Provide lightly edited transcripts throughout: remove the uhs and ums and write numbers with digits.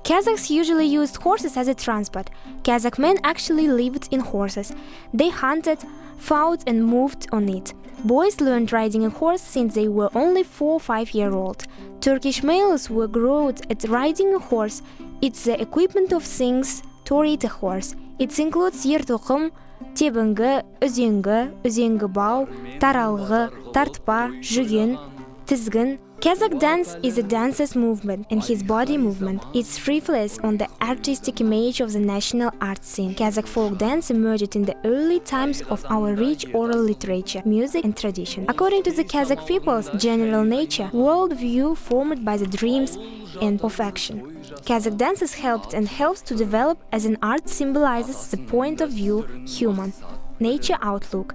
Kazakhs usually used horses as a transport. Kazakh men actually lived in horses. They hunted, fought and moved on it. Boys learned riding a horse since they were only 4 or 5 years old. Turkish males were good at riding a horse. It's the equipment of things to ride a horse. It includes ертоқым, тебінгі, үзеңгі бау, таралғы, тартпа, жүген, тізгін. Kazakh dance is a dancer's movement and his body movement. It reflects on the artistic image of the national art scene. Kazakh folk dance emerged in the early times of our rich oral literature, music and tradition. According to the Kazakh people's general nature, worldview formed by the dreams and of action. Kazakh dances helped and helps to develop as an art symbolizes the point of view, human, nature outlook.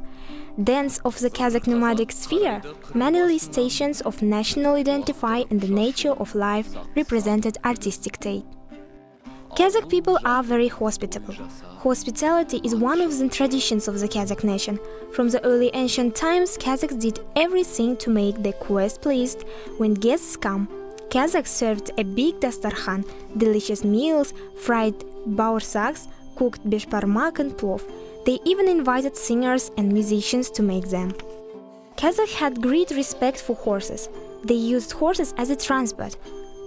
Dance of the Kazakh nomadic sphere, manifestations of national identity and the nature of life represented artistic taste. Kazakh people are very hospitable. Hospitality is one of the traditions of the Kazakh nation. From the early ancient times, Kazakhs did everything to make their guests pleased when guests come. Kazakhs served a big dastarkhan, delicious meals, fried baursaks, cooked beshparmak and plov. They even invited singers and musicians to make them. Kazakhs had great respect for horses. They used horses as a transport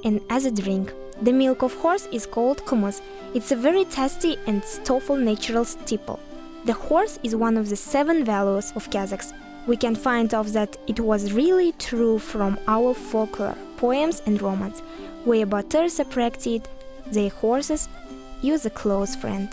and as a drink. The milk of horse is called kumus. It's a very tasty and stofful natural staple. The horse is one of the 7 values of Kazakhs. We can find out that it was really true from our folklore, poems and romance, where batters practiced their horses use a close friend.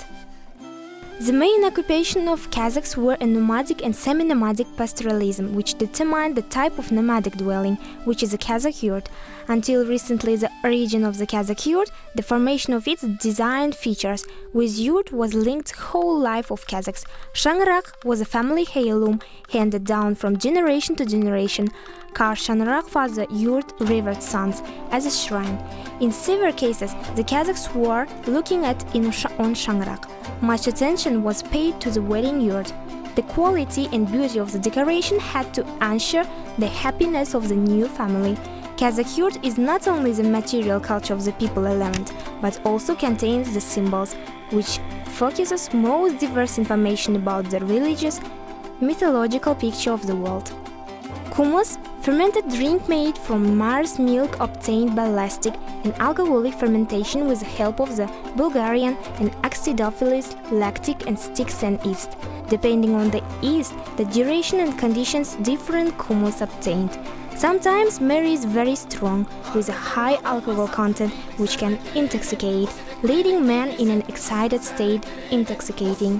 The main occupation of Kazakhs were a nomadic and semi-nomadic pastoralism, which determined the type of nomadic dwelling, which is a Kazakh yurt. Until recently, the origin of the Kazakh yurt, the formation of its design features, with yurt was linked the whole life of Kazakhs. Shangrak was a family heirloom handed down from generation to generation. Kar Shangrak was the yurt revered sons as a shrine. In severe cases, the Kazakhs were looking at on Shangrak. Much attention was paid to the wedding yurt. The quality and beauty of the decoration had to ensure the happiness of the new family. Kazakh yurt is not only the material culture of the people element, but also contains the symbols, which focuses most diverse information about the religious, mythological picture of the world. Kumus, fermented drink made from mare's milk obtained by lactic and alcoholic fermentation with the help of the Bulgarian and acidophilus lactic and sticks and yeast. Depending on the yeast, the duration and conditions different kumus obtained. Sometimes mare is very strong, with a high alcohol content which can intoxicate, leading men in an excited state intoxicating.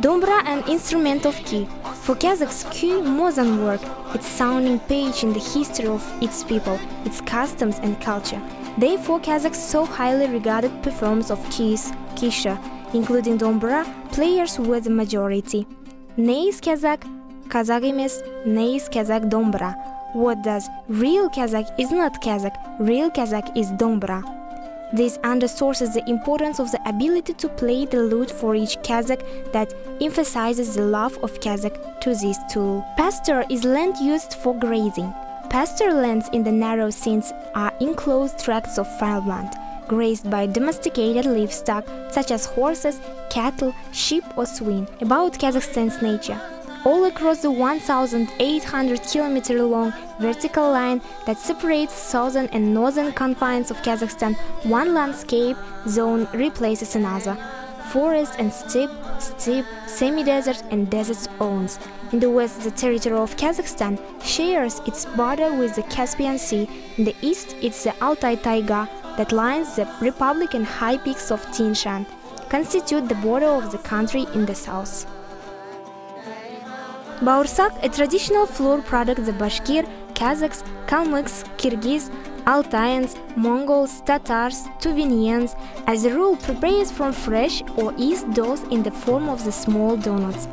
Dombra, an instrument of key. For Kazakhs, key more than work, its sounding page in the history of its people, its customs and culture. Therefore, Kazakhs so highly regarded performers of keys, kisha, including dombra, players were the majority. Neis Kazakh, Kazakh emes, neis Kazakh dombra. What does real Kazakh is not Kazakh, real Kazakh is dombra. This underscores the importance of the ability to play the lute for each Kazakh that emphasizes the love of Kazakh to this tool. Pasture is land used for grazing. Pasture lands in the narrow scenes are enclosed tracts of farmland, grazed by domesticated livestock such as horses, cattle, sheep or swine. About Kazakhstan's nature. All across the 1,800 km long vertical line that separates southern and northern confines of Kazakhstan, one landscape zone replaces another. Forest and steppe, semi-desert and desert zones. In the west, the territory of Kazakhstan shares its border with the Caspian Sea. In the east, it's the Altai Taiga that lines the Republic and high peaks of Tian Shan, constitute the border of the country in the south. Baursak, a traditional flour product the Bashkir, Kazakhs, Kalmyks, Kyrgyz, Altaians, Mongols, Tatars, Tuvenians, as a rule prepares from fresh or yeast dough in the form of the small donuts,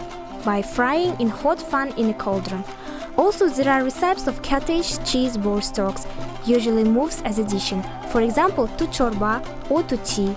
by frying in hot fat in a cauldron. Also, there are recipes of cottage cheese borstalks, usually moves as addition, for example, to chorba or to tea.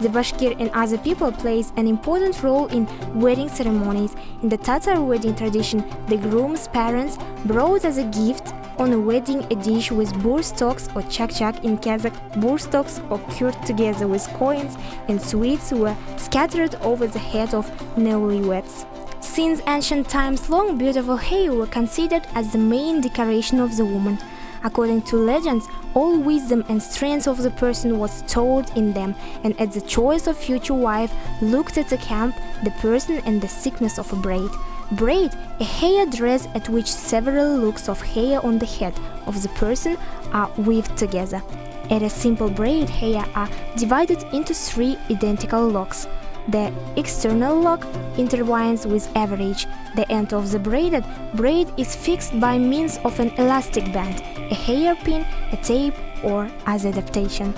The Bashkir and other people plays an important role in wedding ceremonies. In the Tatar wedding tradition, the groom's parents brought as a gift on a wedding, a dish with borstalks or chak-chak in Kazakh. Borstalks occurred together with coins and sweets were scattered over the head of newlyweds. Since ancient times, long, beautiful hair were considered as the main decoration of the woman. According to legends, all wisdom and strength of the person was stored in them, and at the choice of future wife looked at the camp, the person, and the thickness of a braid. Braid, a hair dress at which several locks of hair on the head of the person are weaved together. At a simple braid, hair are divided into 3 identical locks. The external lock intertwines with average. The end of the braid is fixed by means of an elastic band, a hairpin, a tape, or other adaptation.